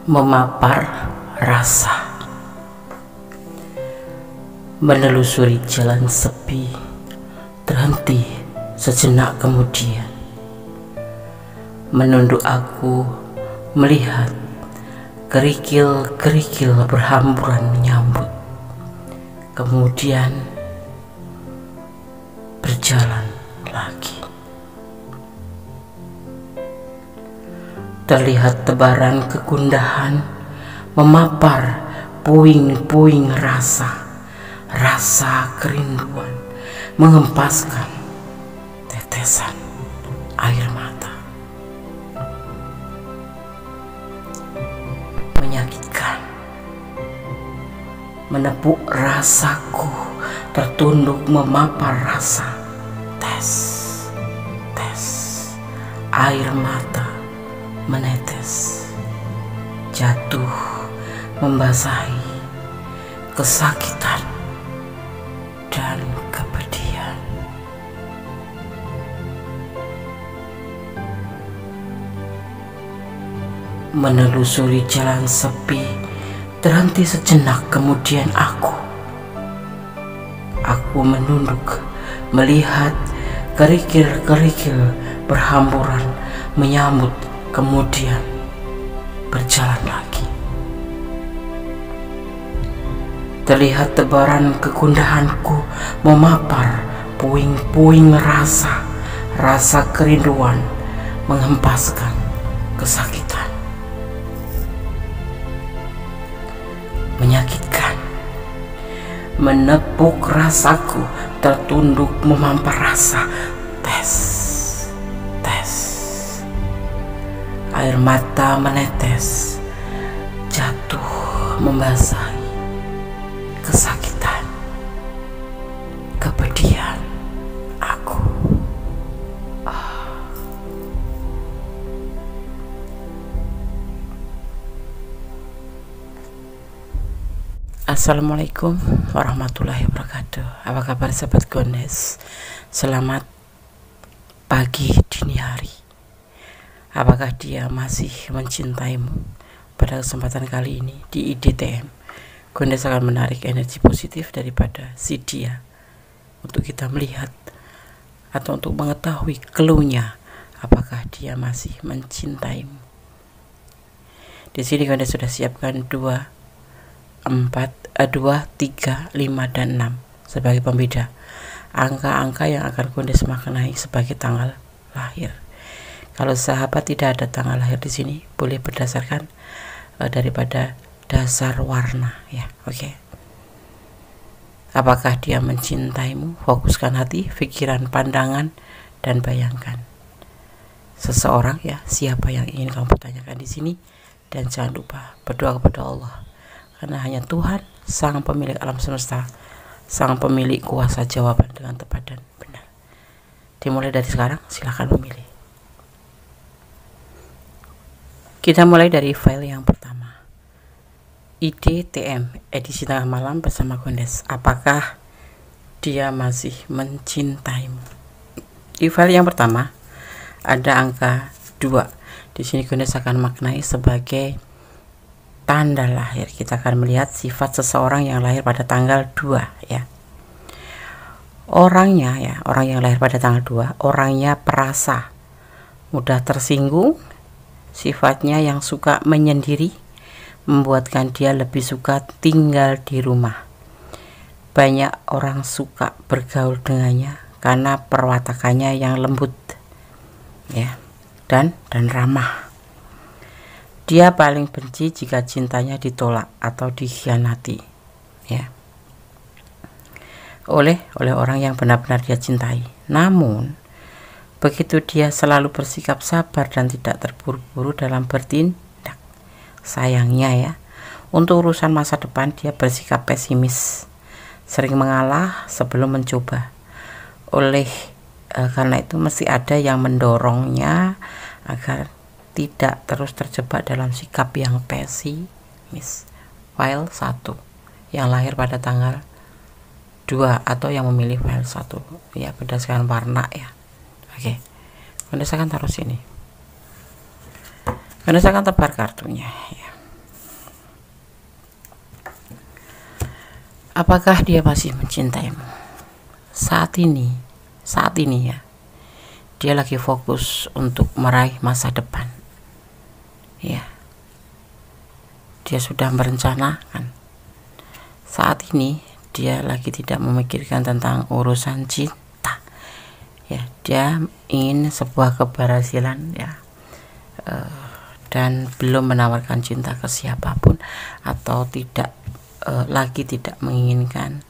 memapar rasa, menelusuri jalan sepi, terhenti sejenak kemudian, menunduk aku melihat kerikil-kerikil berhamburan menyambut, kemudian berjalan lagi. Terlihat tebaran kegundahan memapar puing-puing rasa kerinduan, menghempaskan tetesan air mata. Menyakitkan, menepuk rasaku, tertunduk memapar rasa. Tes, air mata menetes, jatuh membasahi kesakitan dan kepedihan. Menelusuri jalan sepi, terhenti sejenak kemudian aku menunduk melihat kerikil-kerikil berhamburan menyambut, kemudian berjalan lagi. Terlihat tebaran kegundahanku memapar puing-puing rasa kerinduan, menghempaskan kesakitan. Menyakitkan, menepuk rasaku, tertunduk memapar rasa. Tes, air mata menetes, jatuh membasahi kesakitan, kepedihan aku. Assalamualaikum warahmatullahi wabarakatuh. Apa kabar sahabat Gondes? Selamat pagi dini hari. Apakah dia masih mencintaimu? Pada kesempatan kali ini di IDTM, Gondes akan menarik energi positif daripada si dia untuk kita melihat atau untuk mengetahui clue-nya, apakah dia masih mencintaimu. Di sini Gondes sudah siapkan 2, 3, 5, dan 6 sebagai pembeda angka-angka yang akan Gondes maknai sebagai tanggal lahir. Kalau sahabat tidak ada tanggal lahir di sini, boleh berdasarkan daripada dasar warna, ya. Oke. Apakah dia mencintaimu? Fokuskan hati, pikiran, pandangan, dan bayangkan seseorang, ya, siapa yang ingin kamu pertanyakan di sini. Dan jangan lupa berdoa kepada Allah, karena hanya Tuhan, sang pemilik alam semesta, sang pemilik kuasa jawaban dengan tepat dan benar. Dimulai dari sekarang, silakan memilih. Kita mulai dari file yang pertama, IDTM edisi tengah malam bersama Gondes. Apakah dia masih mencintaimu? Di file yang pertama ada angka 2. Di sini Gondes akan maknai sebagai tanda lahir. Kita akan melihat sifat seseorang yang lahir pada tanggal 2, ya. Orang yang lahir pada tanggal 2, orangnya perasa, mudah tersinggung, sifatnya yang suka menyendiri, membuatkan dia lebih suka tinggal di rumah. Banyak orang suka bergaul dengannya karena perwatakannya yang lembut, ya, dan ramah. Dia paling benci jika cintanya ditolak atau dikhianati, ya, oleh orang yang benar-benar dia cintai. Namun begitu dia selalu bersikap sabar dan tidak terburu-buru dalam bertindak. Sayangnya, ya, untuk urusan masa depan dia bersikap pesimis, sering mengalah sebelum mencoba. Karena itu mesti ada yang mendorongnya agar tidak terus terjebak dalam sikap yang pesimis. File 1 yang lahir pada tanggal 2 atau yang memilih file 1, ya, berdasarkan warna, ya. Oke, Gondes akan taruh sini. Gondes akan tebar kartunya, ya. Apakah dia masih mencintaimu? Saat ini ya, dia lagi fokus untuk meraih masa depan. Ya, dia sudah merencanakan. Saat ini dia lagi tidak memikirkan tentang urusan cinta. Ya, dia ingin sebuah keberhasilan, ya, dan belum menawarkan cinta ke siapapun, atau lagi tidak menginginkan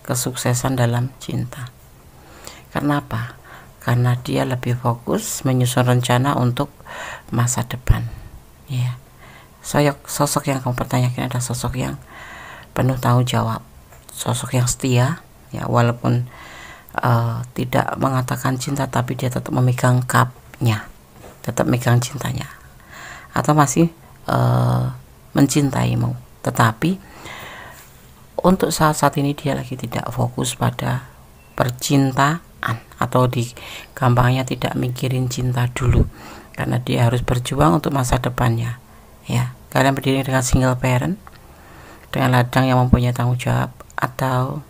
kesuksesan dalam cinta. Karena apa? Karena dia lebih fokus menyusun rencana untuk masa depan. Ya, sosok yang kamu pertanyakan adalah sosok yang penuh tanggung jawab, sosok yang setia, ya, walaupun tidak mengatakan cinta, tapi dia tetap memegang cupnya, tetap memegang cintanya, atau masih mencintaimu. Tetapi untuk saat ini dia lagi tidak fokus pada percintaan, atau di gampangnya tidak mikirin cinta dulu, karena dia harus berjuang untuk masa depannya. Ya, kalian berdiri dengan single parent, dengan ladang yang mempunyai tanggung jawab, atau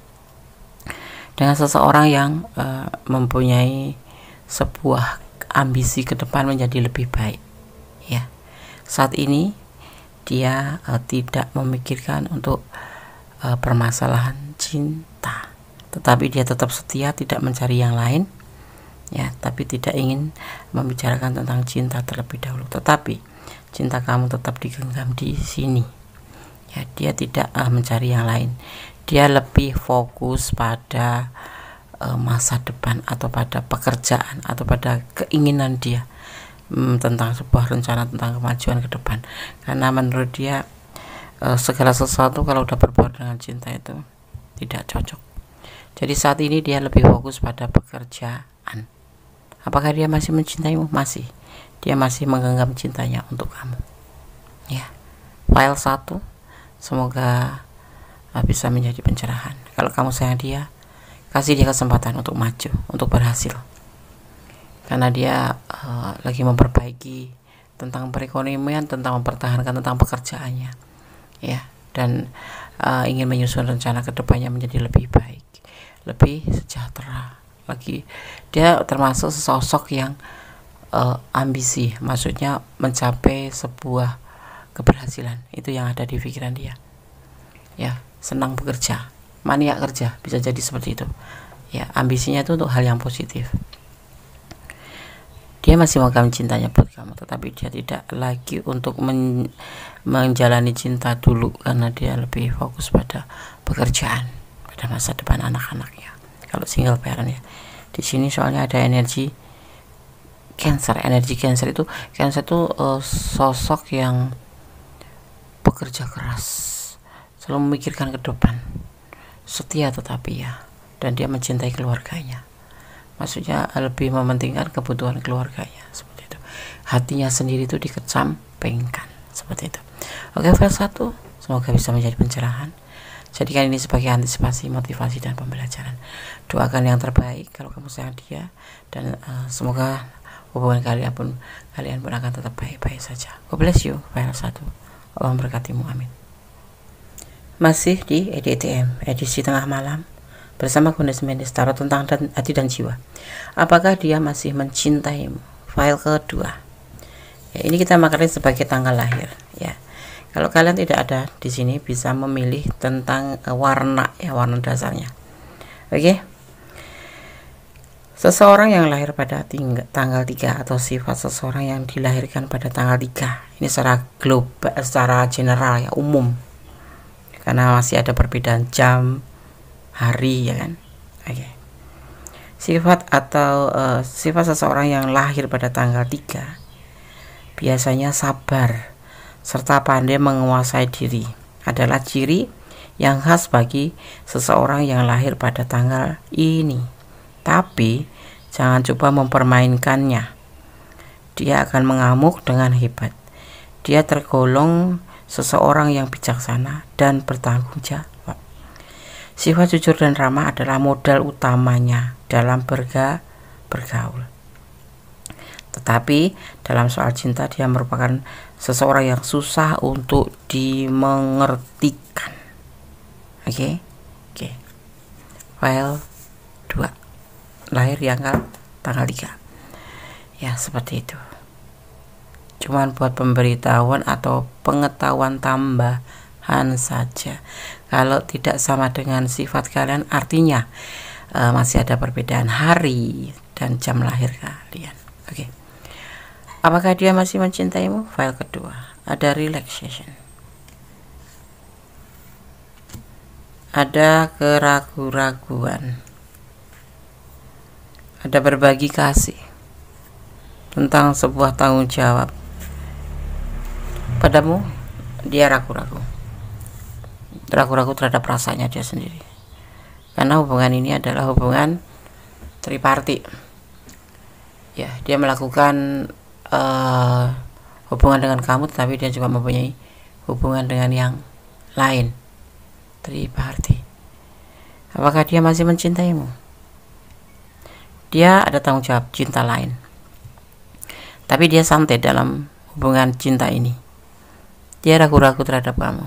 dengan seseorang yang mempunyai sebuah ambisi ke depan menjadi lebih baik. Ya, saat ini dia tidak memikirkan untuk permasalahan cinta, tetapi dia tetap setia, tidak mencari yang lain, ya, tapi tidak ingin membicarakan tentang cinta terlebih dahulu. Tetapi cinta kamu tetap digenggam di sini, ya. Dia tidak mencari yang lain, dia lebih fokus pada masa depan, atau pada pekerjaan, atau pada keinginan dia tentang sebuah rencana tentang kemajuan ke depan. Karena menurut dia segala sesuatu kalau udah berbau dengan cinta itu tidak cocok. Jadi saat ini dia lebih fokus pada pekerjaan. Apakah dia masih mencintaimu? Masih. Dia masih menggenggam cintanya untuk kamu. Ya. File 1 semoga bisa menjadi pencerahan. Kalau kamu sayang dia, kasih dia kesempatan untuk maju, untuk berhasil. Karena dia lagi memperbaiki tentang perekonomian, tentang mempertahankan tentang pekerjaannya, ya, dan ingin menyusun rencana kedepannya menjadi lebih baik, lebih sejahtera lagi. Dia termasuk sosok yang ambisi, maksudnya mencapai sebuah keberhasilan, itu yang ada di pikiran dia. Ya, senang bekerja, maniak kerja, bisa jadi seperti itu. Ya, ambisinya itu untuk hal yang positif. Dia masih memegang cintanya buat kamu, tetapi dia tidak lagi untuk menjalani cinta dulu, karena dia lebih fokus pada pekerjaan, pada masa depan anak-anaknya. Kalau single parent, ya, di sini soalnya ada energi Cancer. Energi Cancer itu sosok yang bekerja keras, selalu memikirkan ke depan, setia tetapi, ya, dan dia mencintai keluarganya. Maksudnya lebih mementingkan kebutuhan keluarganya, seperti itu. Hatinya sendiri itu dikesampingkan, seperti itu. Oke, file 1 semoga bisa menjadi pencerahan. Jadikan ini sebagai antisipasi, motivasi, dan pembelajaran. Doakan yang terbaik kalau kamu sayang dia, dan semoga hubungan kalian pun akan tetap baik-baik saja. God bless you. File 1, Allah memberkatimu, amin. Masih di EDTM edisi tengah malam bersama Goddess Mendes, tarot tentang hati dan jiwa. Apakah dia masih mencintaimu? File kedua. Ya, ini kita maknai sebagai tanggal lahir, ya. Kalau kalian tidak ada di sini, bisa memilih tentang warna, ya, warna dasarnya. Oke. Seseorang yang lahir pada tanggal 3, atau sifat seseorang yang dilahirkan pada tanggal 3. Ini secara global, secara general, ya, umum. Karena masih ada perbedaan jam, hari, ya kan. Oke. Sifat seseorang yang lahir pada tanggal 3 biasanya sabar serta pandai menguasai diri, adalah ciri yang khas bagi seseorang yang lahir pada tanggal ini. Tapi jangan coba mempermainkannya, dia akan mengamuk dengan hebat. Dia tergolong seseorang yang bijaksana dan bertanggung jawab. Sifat jujur dan ramah adalah modal utamanya dalam bergaul. Tetapi dalam soal cinta, dia merupakan seseorang yang susah untuk dimengertikan. Oke. file 2, lahir yang tanggal 3. Ya, seperti itu. Cuman buat pemberitahuan atau pengetahuan tambahan saja. Kalau tidak sama dengan sifat kalian, artinya masih ada perbedaan hari dan jam lahir kalian. Oke. Apakah dia masih mencintaimu? File kedua. Ada relaxation. Ada keraguan-raguan. Ada berbagi kasih tentang sebuah tanggung jawab. Padamu dia ragu-ragu terhadap perasaannya dia sendiri, karena hubungan ini adalah hubungan triparti. Ya, dia melakukan hubungan dengan kamu, tetapi dia juga mempunyai hubungan dengan yang lain, triparti. Apakah dia masih mencintaimu? Dia ada tanggung jawab cinta lain, tapi dia santai dalam hubungan cinta ini. Dia ragu-ragu terhadap kamu.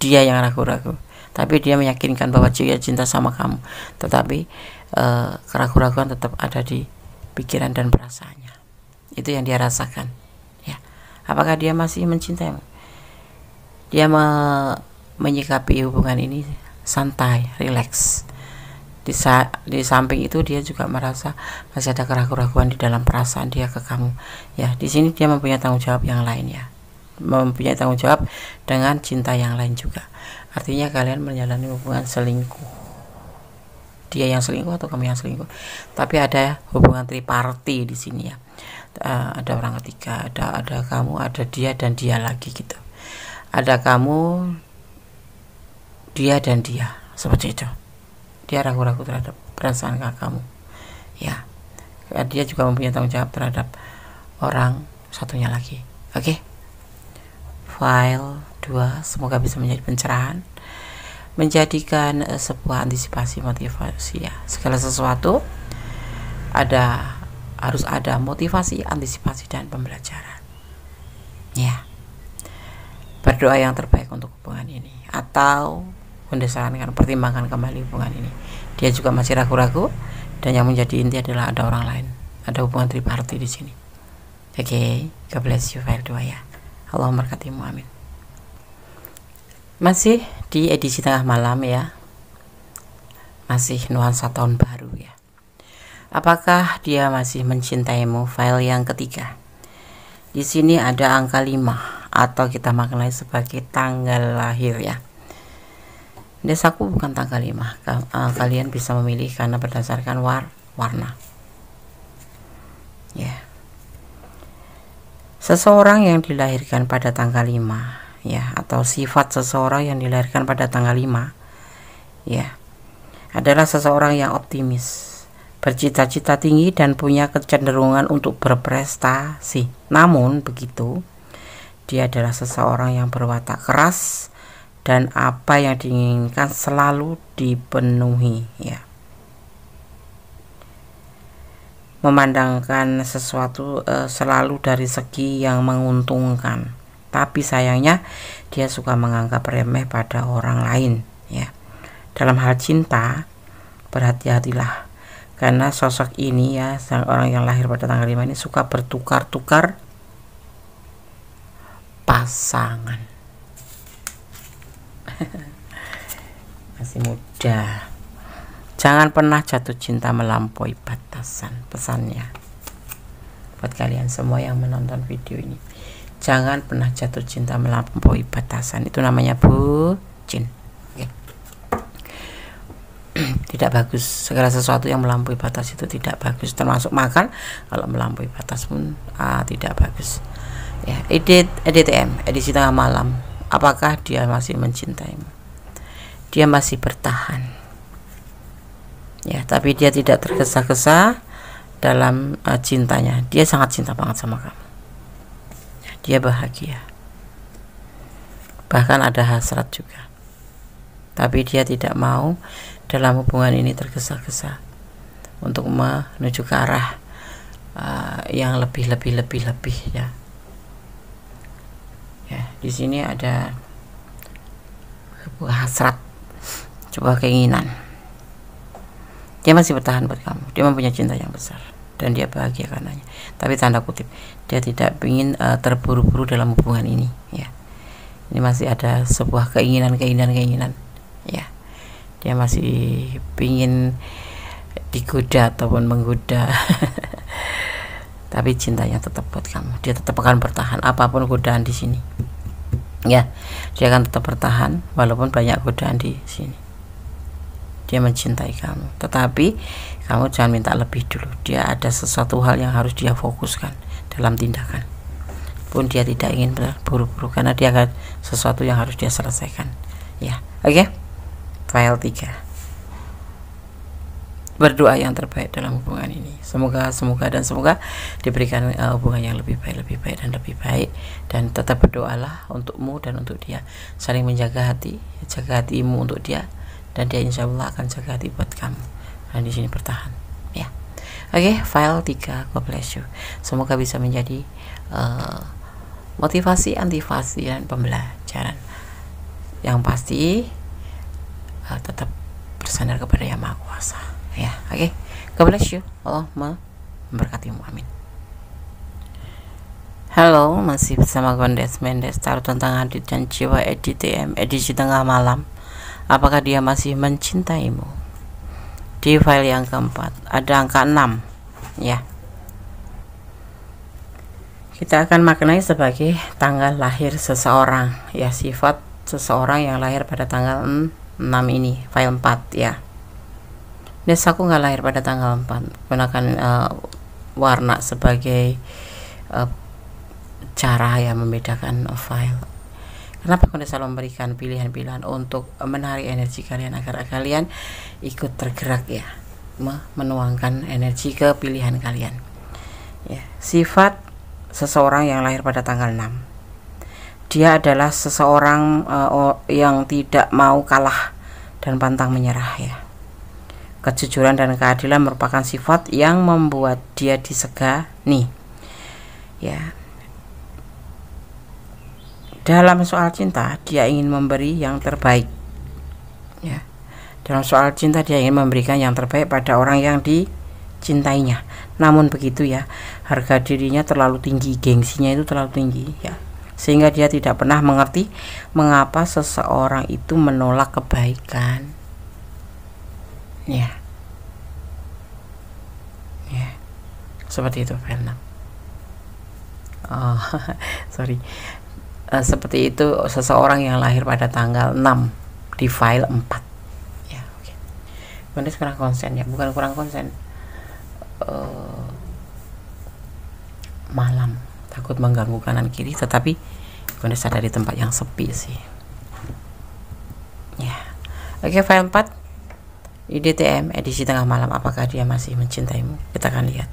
Dia yang ragu-ragu, tapi dia meyakinkan bahwa dia cinta sama kamu, tetapi keraguan-raguan tetap ada di pikiran dan perasaannya. Itu yang dia rasakan. Ya, apakah dia masih mencintaimu? Dia menyikapi hubungan ini santai, rileks. Di samping itu dia juga merasa masih ada keraguan-raguan di dalam perasaan dia ke kamu. Ya, di sini dia mempunyai tanggung jawab yang lain, ya. Mempunyai tanggung jawab dengan cinta yang lain juga. Artinya kalian menjalani hubungan selingkuh. Dia yang selingkuh atau kamu yang selingkuh. Tapi ada hubungan triparti di sini, ya. Ada orang ketiga, ada kamu, ada dia dan dia lagi gitu. Ada kamu, dia dan dia, seperti itu. Dia ragu-ragu terhadap perasaan kamu. Ya. Dia juga mempunyai tanggung jawab terhadap orang satunya lagi. Oke. File 2 semoga bisa menjadi pencerahan, menjadikan sebuah antisipasi motivasi, ya. Segala sesuatu harus ada motivasi, antisipasi dan pembelajaran. Ya. Berdoa yang terbaik untuk hubungan ini, atau mendesakan pertimbangkan kembali hubungan ini. Dia juga masih ragu-ragu, dan yang menjadi inti adalah ada orang lain, ada hubungan triparti di sini. Oke, God bless you file 2, ya. Allah memberkatimu, amin. Masih di edisi tengah malam, ya. Masih nuansa tahun baru, ya. Apakah dia masih mencintaimu? File yang ketiga. Di sini ada angka 5 atau kita maknai sebagai tanggal lahir, ya. Desaku bukan tanggal 5. Kalian bisa memilih karena berdasarkan warna. Ya. Seseorang yang dilahirkan pada tanggal 5, ya, atau sifat seseorang yang dilahirkan pada tanggal 5, ya, adalah seseorang yang optimis, bercita-cita tinggi dan punya kecenderungan untuk berprestasi. Namun begitu, dia adalah seseorang yang berwatak keras dan apa yang diinginkan selalu dipenuhi, ya. Memandangkan sesuatu selalu dari segi yang menguntungkan, tapi sayangnya dia suka menganggap remeh pada orang lain, ya. Dalam hal cinta, berhati-hatilah, karena sosok ini, ya, orang yang lahir pada tanggal 5 ini suka bertukar-tukar pasangan. Masih muda. Jangan pernah jatuh cinta melampaui batasan, pesannya buat kalian semua yang menonton video ini. Jangan pernah jatuh cinta melampaui batasan, itu namanya bucin. Oke. Tidak bagus. Segala sesuatu yang melampaui batas itu tidak bagus, termasuk makan. Kalau melampaui batas pun tidak bagus, ya. EDTM, edisi tengah malam. Apakah dia masih mencintaimu? Dia masih bertahan, ya, tapi dia tidak tergesa-gesa dalam cintanya. Dia sangat cinta banget sama kamu. Dia bahagia, bahkan ada hasrat juga, tapi dia tidak mau dalam hubungan ini tergesa-gesa untuk menuju ke arah yang lebih, ya. Ya, di sini ada sebuah hasrat, sebuah keinginan. Dia masih bertahan buat kamu, dia mempunyai cinta yang besar dan dia bahagia karenanya. Tapi tanda kutip, dia tidak ingin terburu-buru dalam hubungan ini, ya. Ini masih ada sebuah keinginan, ya. Dia masih ingin digoda ataupun menggoda. Tapi cintanya tetap buat kamu. Dia tetap akan bertahan apapun godaan di sini. Ya, dia akan tetap bertahan walaupun banyak godaan di sini. Dia mencintai kamu, tetapi kamu jangan minta lebih dulu. Dia ada sesuatu hal yang harus dia fokuskan dalam tindakan. Pun dia tidak ingin buru-buru karena dia akan sesuatu yang harus dia selesaikan. Ya, oke. File 3. Berdoa yang terbaik dalam hubungan ini. Semoga diberikan hubungan yang lebih baik dan tetap berdoalah untukmu dan untuk dia. Saling menjaga hati, jaga hatimu untuk dia. Dan dia insya Allah akan jaga hati buat kamu dan di sini bertahan, ya. Oke, file 3. God bless you. Semoga bisa menjadi motivasi, antivasi dan pembelajaran. Yang pasti tetap bersandar kepada Yang Maha Kuasa, ya. Oke, God bless you. Allah memberkatimu, amin. Halo, masih bersama Gondes Mendes, taruh tentang hati dan jiwa EDTM edisi tengah malam. Apakah dia masih mencintaimu? Di file yang keempat ada angka 6, ya. Kita akan maknai sebagai tanggal lahir seseorang, ya, sifat seseorang yang lahir pada tanggal 6 ini, file 4, ya. Nes, aku nggak lahir pada tanggal 4. Gunakan warna sebagai cara yang membedakan file. Kenapa aku selalu memberikan pilihan-pilihan untuk menarik energi kalian agar kalian ikut tergerak, ya, menuangkan energi ke pilihan kalian, ya. Sifat seseorang yang lahir pada tanggal 6, dia adalah seseorang yang tidak mau kalah dan pantang menyerah, ya. Kejujuran dan keadilan merupakan sifat yang membuat dia disegani, ya. Dalam soal cinta, dia ingin memberi yang terbaik, ya. Dalam soal cinta, dia ingin memberikan yang terbaik pada orang yang dicintainya. Namun begitu, ya, harga dirinya terlalu tinggi, gengsinya itu terlalu tinggi, ya, sehingga dia tidak pernah mengerti mengapa seseorang itu menolak kebaikan, ya. Ya, seperti itu, Fernand. Oh, sorry. Seperti itu seseorang yang lahir pada tanggal 6 di file 4, ya. Oke. Gondes kurang konsen, ya, bukan kurang konsen, malam takut mengganggu kanan kiri, tetapi Gondes ada di tempat yang sepi sih, ya. Oke, file 4 IDTM edisi tengah malam. Apakah dia masih mencintaimu? Kita akan lihat.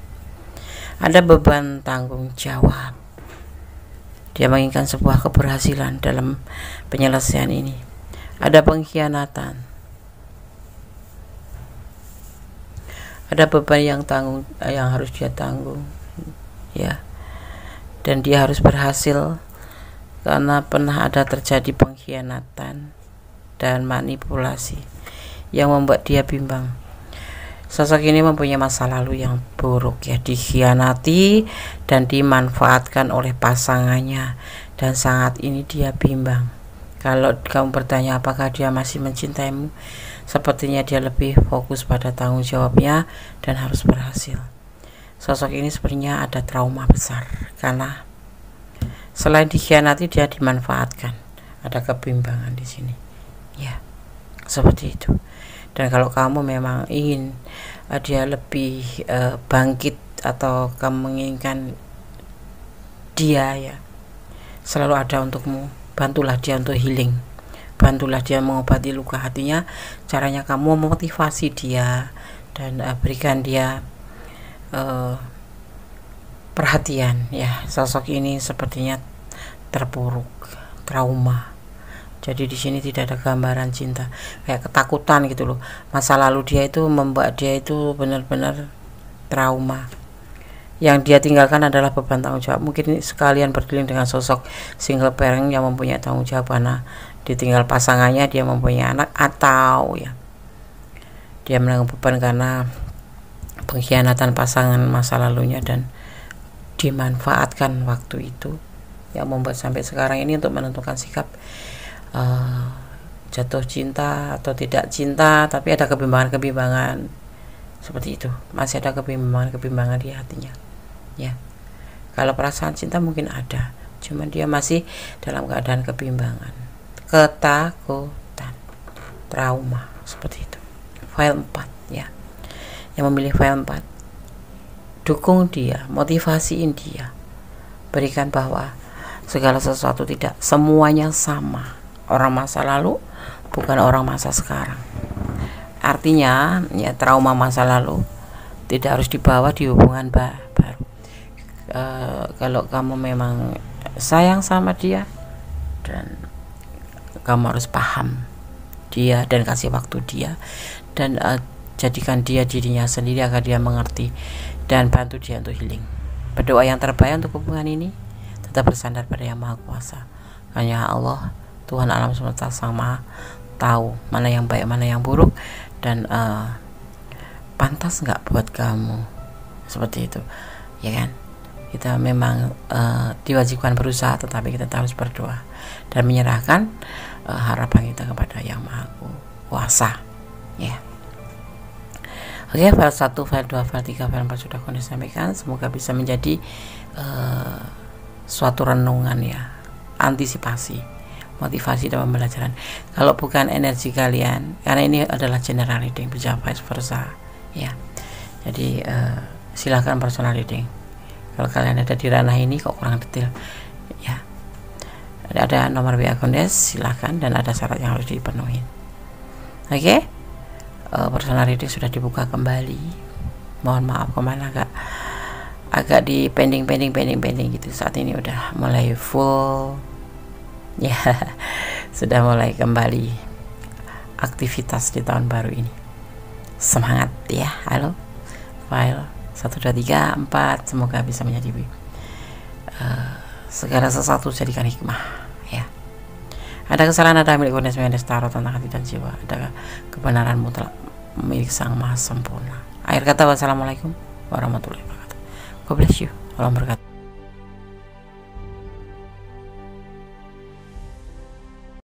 Ada beban tanggung jawab. Dia menginginkan sebuah keberhasilan dalam penyelesaian ini. Ada pengkhianatan. Ada beban yang harus dia tanggung, ya. Dan dia harus berhasil karena pernah ada terjadi pengkhianatan dan manipulasi yang membuat dia bimbang. Sosok ini mempunyai masa lalu yang buruk, ya, dikhianati dan dimanfaatkan oleh pasangannya, dan saat ini dia bimbang. Kalau kamu bertanya apakah dia masih mencintaimu, sepertinya dia lebih fokus pada tanggung jawabnya dan harus berhasil. Sosok ini sepertinya ada trauma besar karena selain dikhianati dia dimanfaatkan. Ada kebimbangan di sini, ya, seperti itu. Dan kalau kamu memang ingin dia lebih bangkit atau kamu menginginkan dia, ya, selalu ada untukmu, bantulah dia untuk healing, bantulah dia mengobati luka hatinya. Caranya kamu memotivasi dia dan berikan dia perhatian, ya. Sosok ini sepertinya terpuruk, trauma. Jadi di sini tidak ada gambaran cinta, kayak ketakutan gitu loh. Masa lalu dia itu membuat dia itu benar-benar trauma. Yang dia tinggalkan adalah beban tanggung jawab. Mungkin sekalian berkeliling dengan sosok single parent yang mempunyai tanggung jawab karena ditinggal pasangannya, dia mempunyai anak, atau, ya, dia menanggung beban karena pengkhianatan pasangan masa lalunya dan dimanfaatkan waktu itu yang membuat sampai sekarang ini untuk menentukan sikap jatuh cinta atau tidak cinta, tapi ada kebimbangan seperti itu, masih ada kebimbangan di hatinya ya. Kalau perasaan cinta mungkin ada, cuman dia masih dalam keadaan kebimbangan, ketakutan, trauma seperti itu. File 4 ya, yang memilih file 4, dukung dia, motivasiin dia, berikan bahwa segala sesuatu tidak semuanya sama. Orang masa lalu bukan orang masa sekarang. Artinya ya, trauma masa lalu tidak harus dibawa di hubungan baru. Kalau kamu memang sayang sama dia, dan kamu harus paham dia dan kasih waktu dia, dan jadikan dia dirinya sendiri agar dia mengerti, dan bantu dia untuk healing. Berdoa yang terbaik untuk hubungan ini, tetap bersandar pada Yang Maha Kuasa. Hanya Allah, Tuhan alam semesta, Sang Maha tahu mana yang baik, mana yang buruk, dan pantas nggak buat kamu seperti itu, ya kan? Kita memang diwajibkan berusaha, tetapi kita harus berdoa dan menyerahkan harapan kita kepada Yang Maha Kuasa, ya. Oke, file 1, file 2, file 3, file 4 sudah kami sampaikan. Semoga bisa menjadi suatu renungan ya, antisipasi, motivasi dalam pembelajaran. Kalau bukan energi kalian, karena ini adalah general reading, bisa vice versa ya. Jadi silakan personal reading. Kalau kalian ada di ranah ini kok kurang detail ya, ada nomor WA Gondes, silakan, dan ada syarat yang harus dipenuhi. Oke, personal reading sudah dibuka kembali. Mohon maaf kemana agak di pending gitu. Saat ini udah mulai full ya, sudah mulai kembali aktivitas di tahun baru ini. Semangat ya. Halo, file 1, 2, 3, 4 semoga bisa menjadi segala sesuatu jadikan hikmah ya. Ada kesalahan, ada milik Gondes Tarot tentang hati dan jiwa, ada kebenaran mutlak milik Sang Maha Sempurna. Akhir kata, wassalamualaikum warahmatullahi wabarakatuh. God bless you. Allah berkati.